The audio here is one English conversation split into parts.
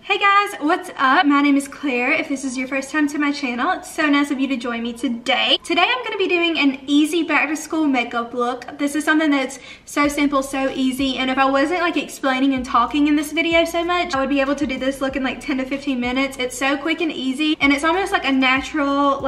Hey guys, what's up? My name is Claire. If this is your first time to my channel, it's so nice of you to join me today. Today I'm going to be doing an easy back to school makeup look. This is something that's so simple, so easy, and if I wasn't like explaining and talking in this video so much, I would be able to do this look in like 10 to 15 minutes. It's so quick and easy, and it's almost like a natural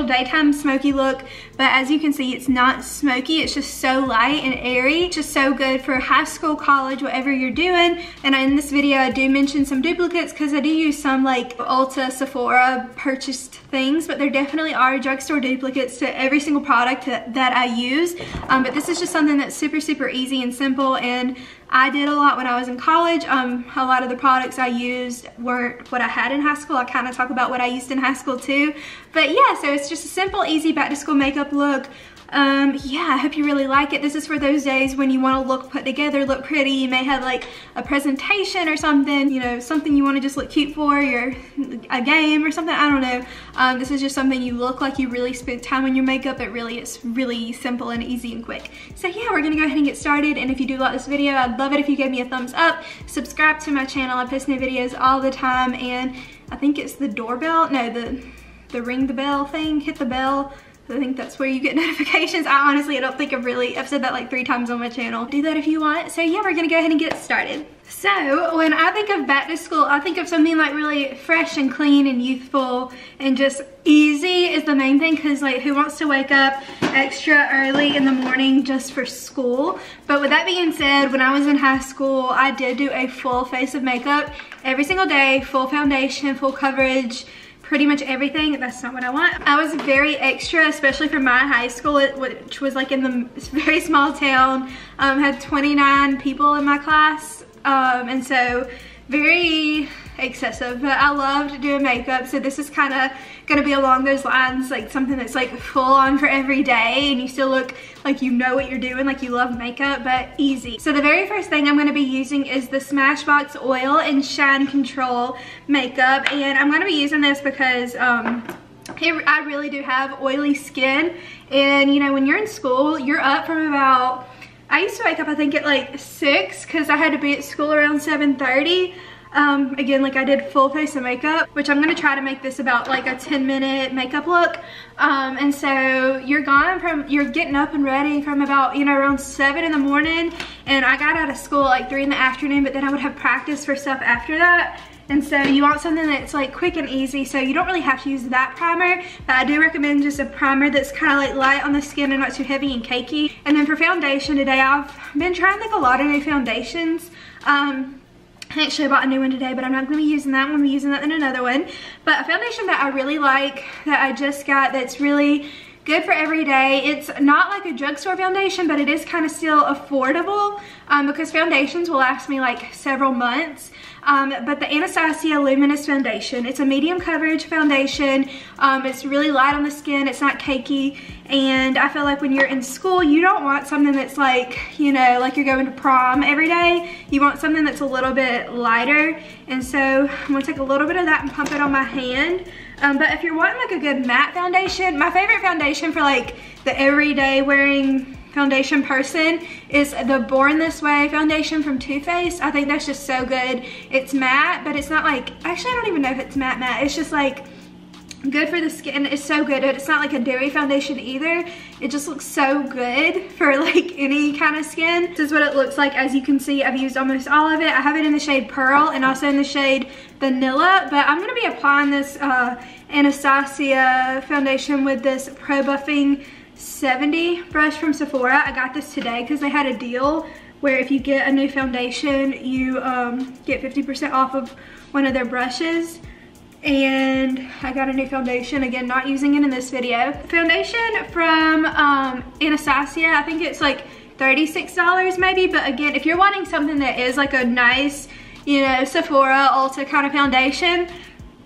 daytime smoky look, but as you can see, it's not smoky. It's just so light and airy. It's just so good for high school, college, whatever you're doing. And in this video, I do mention some duplicates because I do use some like Ulta, Sephora purchased things, but there definitely are drugstore duplicates to every single product that I use. But this is just something that's super easy and simple, and I did a lot when I was in college. A lot of the products I used weren't what I had in high school. I kind of talk about what I used in high school too. But yeah, so it's just a simple, easy back to school makeup look. Yeah, I hope you really like it. This is for those days when you want to look put together, look pretty. You may have like a presentation or something, you know, something you want to just look cute for, a game or something, I don't know. This is just something you look like you really spent time on your makeup, but really it's really simple and easy and quick. So yeah, we're gonna go ahead and get started, and if you do like this video, I'd love it if you gave me a thumbs up, subscribe to my channel. I post new videos all the time, and I think it's the doorbell, no, the ring the bell thing, hit the bell. I think that's where you get notifications. I don't think I've said that like 3 times on my channel. Do that if you want. So yeah, we're gonna go ahead and get started. So when I think of back to school, I think of something like really fresh and clean and youthful and just easy is the main thing, because like who wants to wake up extra early in the morning just for school? But with that being said, when I was in high school, I did do a full face of makeup every single day, full foundation, full coverage, pretty much everything. That's not what I want. I was very extra, especially for my high school, which was like in the very small town. Had 29 people in my class, and so very excessive, but I loved doing makeup. So this is kind of gonna be along those lines, like something that's like full on for every day, and you still look like you know what you're doing, like you love makeup, but easy. So the very first thing I'm gonna be using is the Smashbox Oil and Shine Control makeup, and I'm gonna be using this because I really do have oily skin, and you know, when you're in school, you're up from about, I used to wake up I think at like 6 because I had to be at school around 7:30. Again, like I did full face of makeup, which I'm gonna try to make this about like a 10-minute makeup look. And so you're getting up and ready from about, you know, around 7 in the morning, and I got out of school like 3 in the afternoon, but then I would have practice for stuff after that. And so you want something that's like quick and easy, so you don't really have to use that primer, but I do recommend just a primer that's kind of like light on the skin and not too heavy and cakey. And then for foundation today, I've been trying like a lot of new foundations. I actually bought a new one today, but I'm not going to be using that one. I'm going to be using that in another one. But a foundation that I really like, that I just got, that's really good for every day. It's not like a drugstore foundation, but it is kind of still affordable, because foundations will last me like several months. But the Anastasia Luminous Foundation, it's a medium coverage foundation. It's really light on the skin, it's not cakey, and I feel like when you're in school, you don't want something that's like, you know, like you're going to prom every day. You want something that's a little bit lighter, and so I'm gonna take a little bit of that and pump it on my hand. But if you're wanting like a good matte foundation, my favorite foundation for like the everyday wearing foundation person is the Born This Way foundation from Too Faced. I think that's just so good. It's matte, but it's not like, actually I don't even know if it's matte. It's just like good for the skin. It's so good. It's not like a dewy foundation either. It just looks so good for like any kind of skin. This is what it looks like. As you can see, I've used almost all of it. I have it in the shade Pearl and also in the shade Vanilla, but I'm going to be applying this Anastasia foundation with this Pro Buffing 70 brush from Sephora. I got this today because they had a deal where if you get a new foundation, you get 50% off of one of their brushes. And I got a new foundation, again, not using it in this video. Foundation from Anastasia, I think it's like $36 maybe, but again, if you're wanting something that is like a nice, you know, Sephora, Ulta kind of foundation,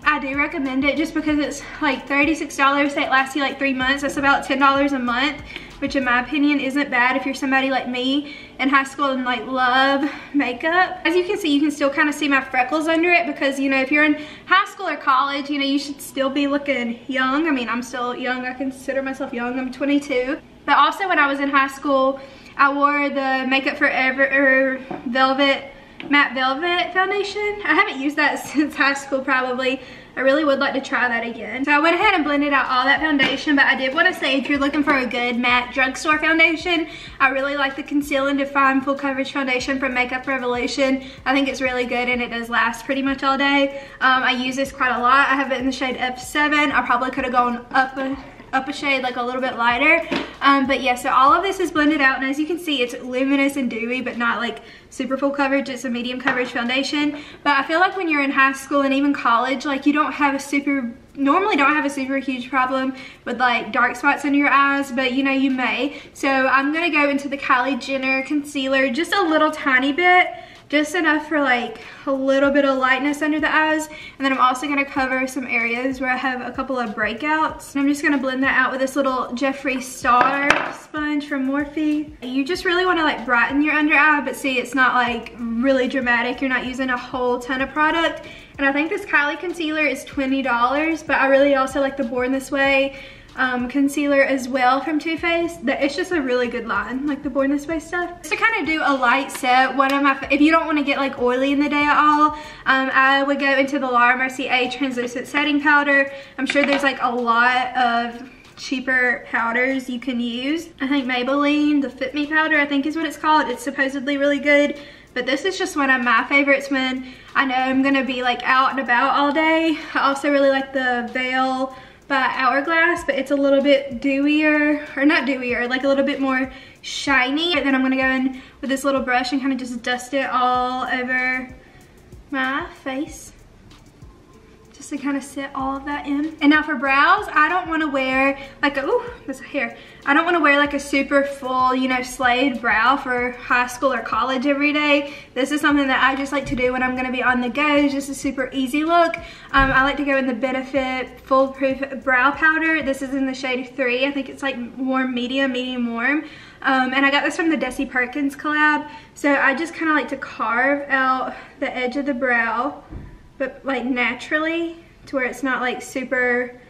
I do recommend it just because it's like $36. It lasts you like 3 months. That's about $10 a month, which in my opinion isn't bad if you're somebody like me in high school and like love makeup. As you can see, you can still kind of see my freckles under it because, you know, if you're in high school or college, you know, you should still be looking young. I mean, I'm still young. I consider myself young. I'm 22. But also when I was in high school, I wore the Makeup Forever Velvet Matte Velvet foundation. I haven't used that since high school probably. I really would like to try that again. So I went ahead and blended out all that foundation, but I did want to say if you're looking for a good matte drugstore foundation, I really like the Conceal and Define Full Coverage Foundation from Makeup Revolution. I think it's really good and it does last pretty much all day. I use this quite a lot. I have it in the shade F7. I probably could have gone up a shade, like a little bit lighter. But yeah, so all of this is blended out, and as you can see, it's luminous and dewy, but not like super full coverage. It's a medium coverage foundation. But I feel like when you're in high school and even college, like you normally don't have a super huge problem with like dark spots under your eyes, but you know, you may. So I'm gonna go into the Kylie Jenner concealer, just a little tiny bit, just enough for like a little bit of lightness under the eyes. And then I'm also gonna cover some areas where I have a couple of breakouts. And I'm just gonna blend that out with this little Jeffree Star sponge from Morphe. You just really wanna like brighten your under eye, but see, it's not like really dramatic. You're not using a whole ton of product. And I think this Kylie concealer is $20, but I really also like the Born This Way concealer as well from Too Faced. It's just a really good line, like the Born This Way stuff. Just to kind of do a light set, if you don't want to get like oily in the day at all, I would go into the Laura Mercier translucent setting powder. I'm sure there's like a lot of cheaper powders you can use. I think Maybelline, the Fit Me powder, I think is what it's called. It's supposedly really good. But this is just one of my favorites when I know I'm gonna be like out and about all day. I also really like the Veil by Hourglass, but it's a little bit dewier, or not dewier, like a little bit more shiny. And then I'm gonna go in with this little brush and kind of just dust it all over my face, just to kind of set all of that in. And now for brows, I don't want to wear like a, ooh, there's a hair. I don't want to wear like a super full, you know, slayed brow for high school or college every day. This is something that I just like to do when I'm going to be on the go. It's just a super easy look. I like to go in the Benefit Foolproof Brow Powder. This is in the shade 3. I think it's like warm medium, medium warm. And I got this from the Desi Perkins collab. So I just kind of like to carve out the edge of the brow, but like naturally, to where it's not like super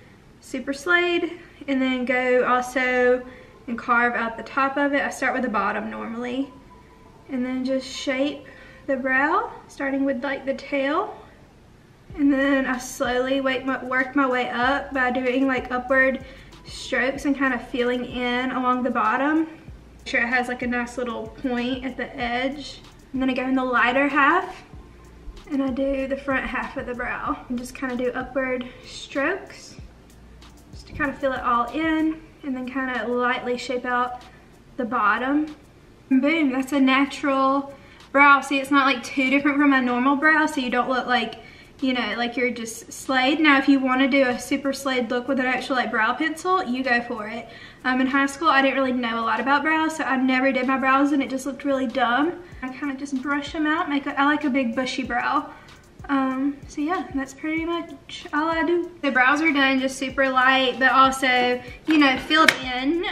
slayed. And then go also and carve out the top of it. I start with the bottom normally, and then just shape the brow, starting with like the tail. And then I slowly work my way up by doing like upward strokes and kind of feeling in along the bottom. Make sure it has like a nice little point at the edge. And then I go in the lighter half, and I do the front half of the brow and just kind of do upward strokes just to kind of fill it all in, and then kind of lightly shape out the bottom. And boom, that's a natural brow. See, it's not like too different from my normal brow, so you don't look like, you know, like you're just slayed. Now, if you want to do a super slayed look with an actual like brow pencil, you go for it. In high school, I didn't really know a lot about brows, so I never did my brows, and it just looked really dumb. I kind of just brush them out. I like a big bushy brow. So yeah, that's pretty much all I do. The brows are done, just super light, but also, you know, filled in.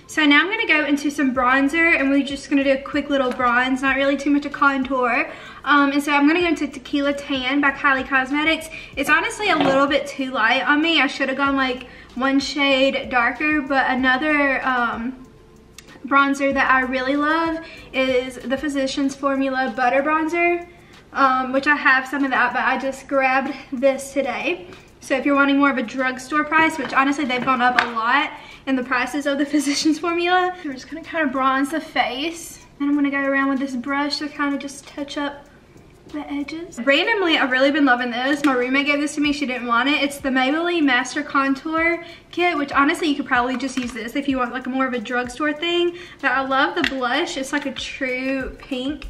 So now I'm gonna go into some bronzer, and we're just gonna do a quick little bronze, not really too much of contour. And so I'm gonna go into Tequila Tan by Kylie Cosmetics. It's honestly a little bit too light on me. I should have gone like one shade darker, but another bronzer that I really love is the Physicians Formula Butter Bronzer. Which I have some of that, but I just grabbed this today. So if you're wanting more of a drugstore price, which honestly they've gone up a lot in the prices of the Physicians Formula, we're just gonna kind of bronze the face. And I'm gonna go around with this brush to kind of just touch up the edges. Randomly, I've really been loving this. My roommate gave this to me, she didn't want it. It's the Maybelline Master Contour Kit, which honestly you could probably just use this if you want like more of a drugstore thing. But I love the blush, it's like a true pink.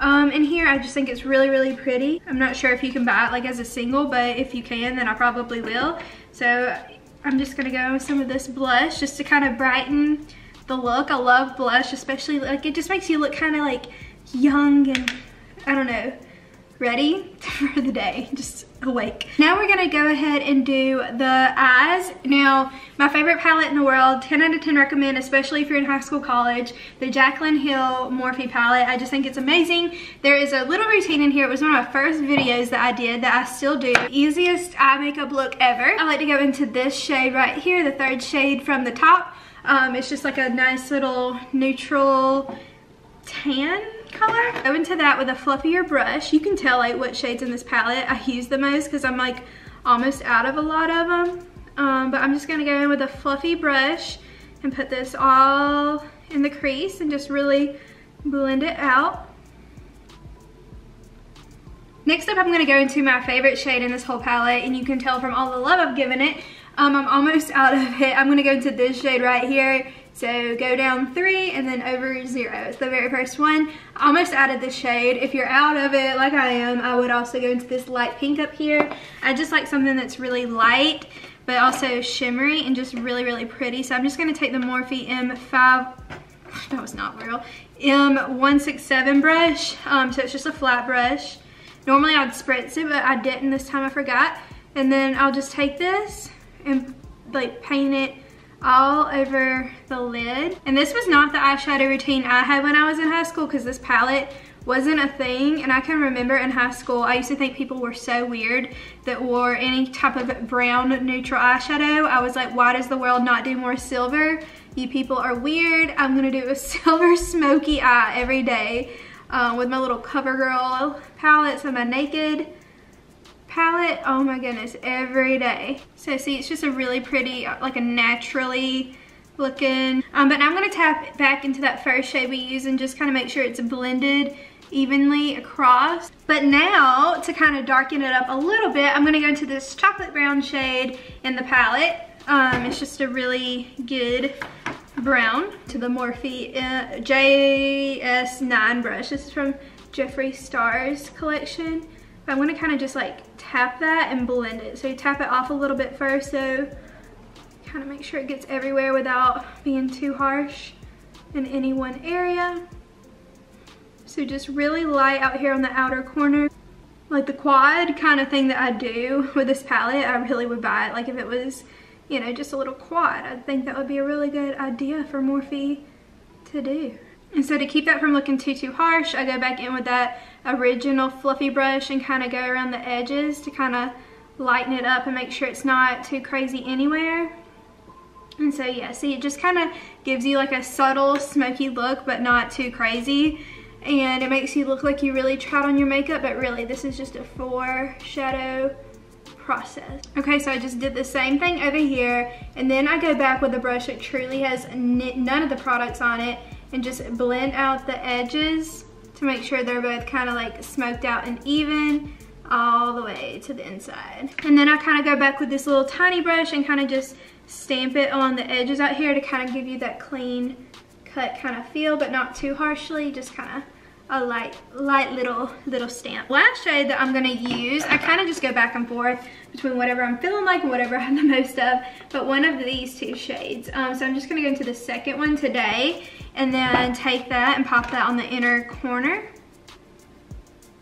In here, I just think it's really, really pretty. I'm not sure if you can buy it like as a single, but if you can, then I probably will. So I'm just gonna go with some of this blush just to kind of brighten the look. I love blush, especially like it just makes you look kind of like young and I don't know, ready for the day, just awake. Now we're gonna go ahead and do the eyes. Now, my favorite palette in the world, 10 out of 10 recommend, especially if you're in high school, college, the Jaclyn Hill Morphe palette. I just think it's amazing. There is a little routine in here. It was one of my first videos that I did that I still do. Easiest eye makeup look ever. I like to go into this shade right here, the third shade from the top. It's just like a nice little neutral tan color. Go into that with a fluffier brush. You can tell like what shades in this palette I use the most because I'm like almost out of a lot of them. But I'm just gonna go in with a fluffy brush and put this all in the crease and just really blend it out. Next up, I'm gonna go into my favorite shade in this whole palette, and you can tell from all the love I've given it, I'm almost out of it. I'm gonna go into this shade right here. So go down 3 and then over 0. It's the very first one. I almost added this shade. If you're out of it like I am, I would also go into this light pink up here. I just like something that's really light, but also shimmery and just really, really pretty. So I'm just gonna take the Morphe M5, that was not real, M167 brush. So it's just a flat brush. Normally I'd spritz it, but I didn't this time, I forgot. And then I'll just take this and like paint it all over the lid. And this was not the eyeshadow routine I had when I was in high school because this palette wasn't a thing. And I can remember in high school, I used to think people were so weird that wore any type of brown neutral eyeshadow. I was like, why does the world not do more silver? You people are weird. I'm gonna do a silver smoky eye every day with my little CoverGirl palette, so my Naked palette, oh my goodness, every day. So see, it's just a really pretty, like a naturally looking, but now I'm gonna tap back into that first shade we used and just kind of make sure it's blended evenly across. But now, to kind of darken it up a little bit, I'm gonna go into this chocolate brown shade in the palette. It's just a really good brown to the Morphe JS9 brush. This is from Jeffree Star's collection. But I'm gonna kind of just like tap that and blend it. So you tap it off a little bit first, so kind of make sure it gets everywhere without being too harsh in any one area. So just really light out here on the outer corner. Like the quad kind of thing that I do with this palette, I really would buy it. Like if it was, you know, just a little quad, I think that would be a really good idea for Morphe to do. And so to keep that from looking too harsh, I go back in with that original fluffy brush and kind of go around the edges to kind of lighten it up and make sure it's not too crazy anywhere. And so yeah, see, it just kind of gives you like a subtle smoky look, but not too crazy. And it makes you look like you really tried on your makeup, but really this is just a foreshadow process. Okay, so I just did the same thing over here, and then I go back with a brush that truly has none of the products on it and just blend out the edges to make sure they're both kind of like smoked out and even all the way to the inside. And then I kind of go back with this little tiny brush and kind of just stamp it on the edges out here to kind of give you that clean cut kind of feel, but not too harshly, just kind of a light little stamp. Last shade that I'm gonna use, I kind of just go back and forth between whatever I'm feeling like and whatever I have the most of, but one of these two shades. So I'm just gonna go into the second one today and then take that and pop that on the inner corner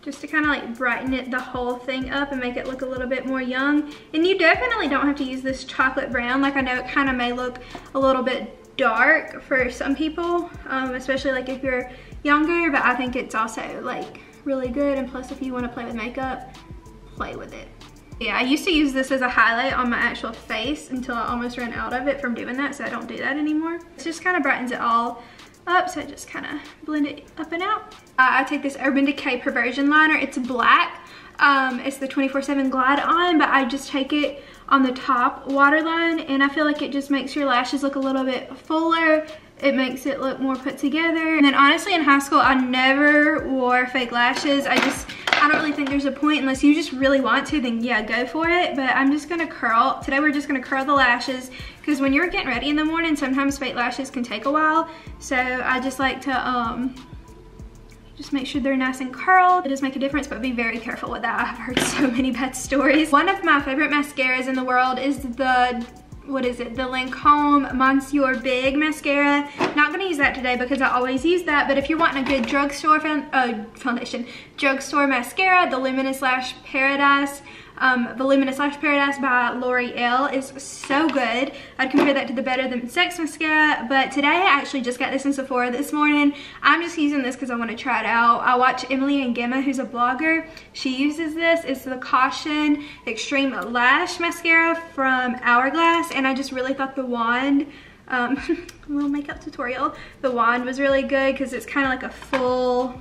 just to kind of like brighten it, the whole thing up, and make it look a little bit more young. And you definitely don't have to use this chocolate brown. Like I know it kind of may look a little bit dark for some people, especially like if you're younger, but I think it's also like really good. And plus, if you want to play with makeup, play with it. Yeah, I used to use this as a highlight on my actual face until I almost ran out of it from doing that, so I don't do that anymore. It just kind of brightens it all up, so I just kind of blend it up and out. I take this Urban Decay Perversion liner. It's black. It's the 24/7 Glide On, but I just take it on the top waterline, and I feel like it just makes your lashes look a little bit fuller. It makes it look more put together. And then honestly, in high school, I never wore fake lashes. I don't really think there's a point unless you just really want to, then yeah, go for it. But I'm just gonna curl. Today we're just gonna curl the lashes, because when you're getting ready in the morning, sometimes fake lashes can take a while. So I just like to just make sure they're nice and curled. It does make a difference, but be very careful with that. I've heard so many bad stories. One of my favorite mascaras in the world is the, what is it? The Lancome Monsieur Big mascara. Not gonna use that today because I always use that, but if you're wanting a good drugstore foundation, drugstore mascara, the Luminous Lash Paradise. The Luminous Lash Paradise by L'Oreal is so good. I'd compare that to the Better Than Sex mascara, but today I actually just got this in Sephora this morning. I'm just using this because I want to try it out. I watch Emily and Gemma, who's a blogger. She uses this. It's the Caution Extreme Lash Mascara from Hourglass, and I just really thought the wand, little makeup tutorial, the wand was really good because it's kind of like a full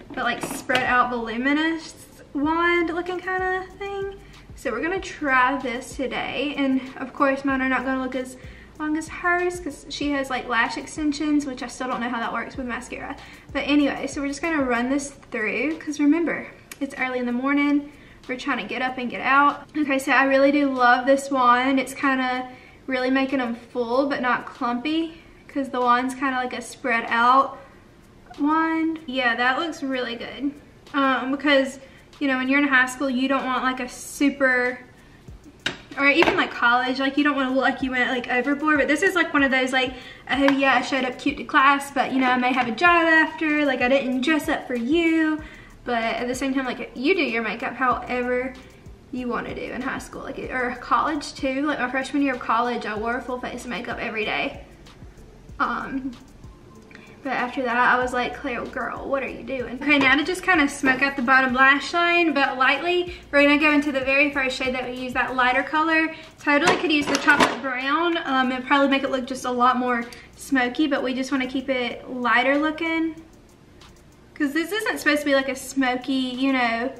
but like spread out voluminous wand looking kind of thing. So we're gonna try this today, and of course mine are not gonna look as long as hers because she has like lash extensions, which I still don't know how that works with mascara. But anyway, so we're just gonna run this through because remember, it's early in the morning. We're trying to get up and get out. Okay, so I really do love this wand. It's kind of really making them full but not clumpy because the wand's kind of like a spread out wand. Yeah, that looks really good. Because, you know, when you're in high school, you don't want like a super, or even like college, like you don't want to look like you went like overboard, but this is like one of those like, oh yeah, I showed up cute to class, but you know, I may have a job after, like I didn't dress up for you, but at the same time, like you do your makeup however you want to do in high school, like, or college too. Like my freshman year of college, I wore a full face of makeup every day. But after that, I was like, Claire, girl, what are you doing? Okay, now to just kind of smoke out the bottom lash line, but lightly, we're gonna go into the very first shade that we use, that lighter color. Totally could use the chocolate brown. It'd probably make it look just a lot more smoky, but we just wanna keep it lighter looking. Cause this isn't supposed to be like a smoky, you know,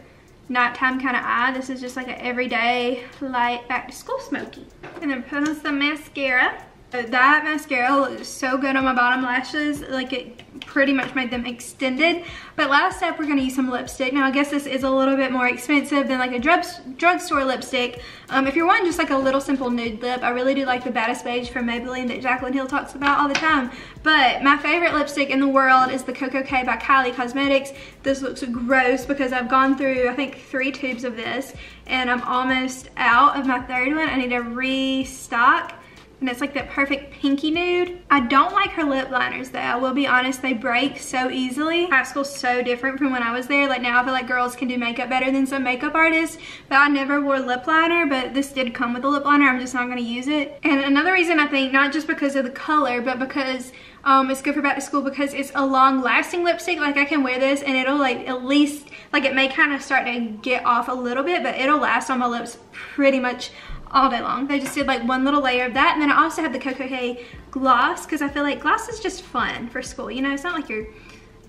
nighttime kind of eye. This is just like an everyday, light, back to school smoky. And then put on some mascara. That mascara looks so good on my bottom lashes, like it pretty much made them extended. But last step, we're gonna use some lipstick. Now I guess this is a little bit more expensive than like a drugstore lipstick. If you're wanting just like a little simple nude lip, I really do like the Baddest Beige from Maybelline that Jaclyn Hill talks about all the time. But my favorite lipstick in the world is the Coco K by Kylie Cosmetics. This looks gross because I've gone through, I think, 3 tubes of this and I'm almost out of my 3rd one. I need to restock. And it's like that perfect pinky nude. I don't like her lip liners though. I will be honest, they break so easily. High school's so different from when I was there. Like now I feel like girls can do makeup better than some makeup artists, but I never wore lip liner, but this did come with a lip liner. I'm just not gonna use it. And another reason I think, not just because of the color, but because it's good for back to school because it's a long lasting lipstick. Like I can wear this and it'll like at least, like it may kind of start to get off a little bit, but it'll last on my lips pretty much all day long. I just did like one little layer of that, and then I also have the Coco K gloss because I feel like gloss is just fun for school. You know, it's not like you're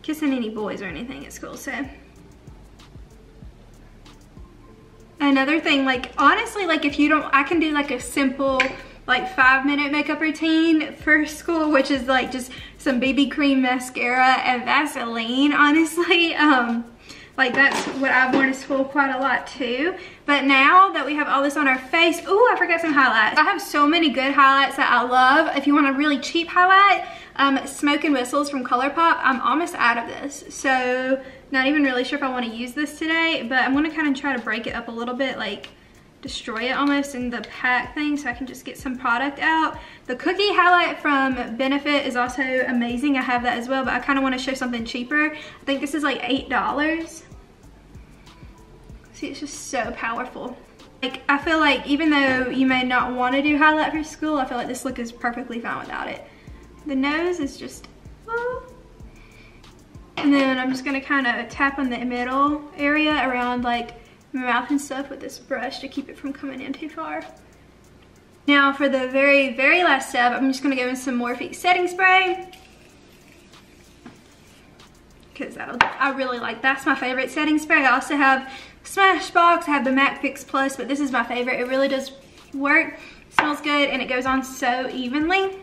kissing any boys or anything at school. So another thing, like honestly, like if you don't, I can do like a simple like 5-minute makeup routine for school, which is like just some BB cream, mascara, and Vaseline, honestly. Like that's what I've worn to school quite a lot too. But now that we have all this on our face, ooh, I forgot some highlights. I have so many good highlights that I love. If you want a really cheap highlight, Smoke and Whistles from ColourPop. I'm almost out of this, so not even really sure if I want to use this today, but I'm gonna kind of try to break it up a little bit, like destroy it almost in the pack thing so I can just get some product out. The cookie highlight from Benefit is also amazing. I have that as well, but I kind of want to show something cheaper. I think this is like $8. See, it's just so powerful. Like, I feel like even though you may not want to do highlight for school, I feel like this look is perfectly fine without it. The nose is just, oh. And then I'm just gonna kind of tap on the middle area around like my mouth and stuff with this brush to keep it from coming in too far. Now for the very, very last step, I'm just gonna go in some Morphe setting spray. Because I really like, that's my favorite setting spray. I also have Smashbox, I have the MAC Fix Plus, but this is my favorite. It really does work, it smells good, and it goes on so evenly.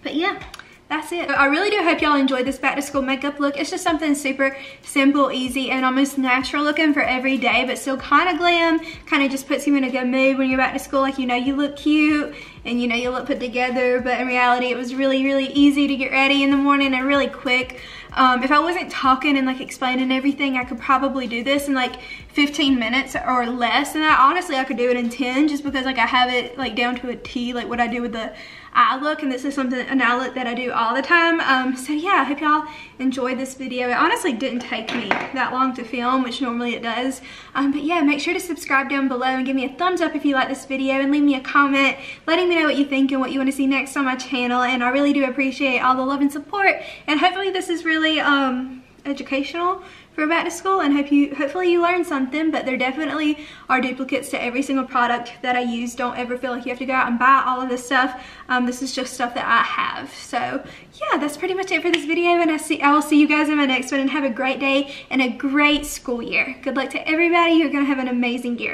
But yeah, that's it. I really do hope y'all enjoyed this back to school makeup look. It's just something super simple, easy, and almost natural looking for every day, but still kind of glam. Kind of just puts you in a good mood when you're back to school. Like, you know, you look cute and you know you look put together, but in reality it was really, really easy to get ready in the morning and really quick. If I wasn't talking and like explaining everything, I could probably do this in like 15 minutes or less. And honestly, I could do it in 10 just because like I have it like down to a T, like what I do with the eye look. And this is an eye look that I do all the time. So yeah, I hope y'all enjoyed this video. It honestly didn't take me that long to film, which normally it does. But yeah, make sure to subscribe down below and give me a thumbs up if you like this video, and leave me a comment letting me know what you think and what you want to see next on my channel. And I really do appreciate all the love and support, and hopefully this is really educational for back to school, and hopefully you learned something. But there definitely are duplicates to every single product that I use. Don't ever feel like you have to go out and buy all of this stuff. This is just stuff that I have. So yeah, that's pretty much it for this video, and I will see you guys in my next one, and have a great day and a great school year. Good luck to everybody. You're gonna have an amazing year.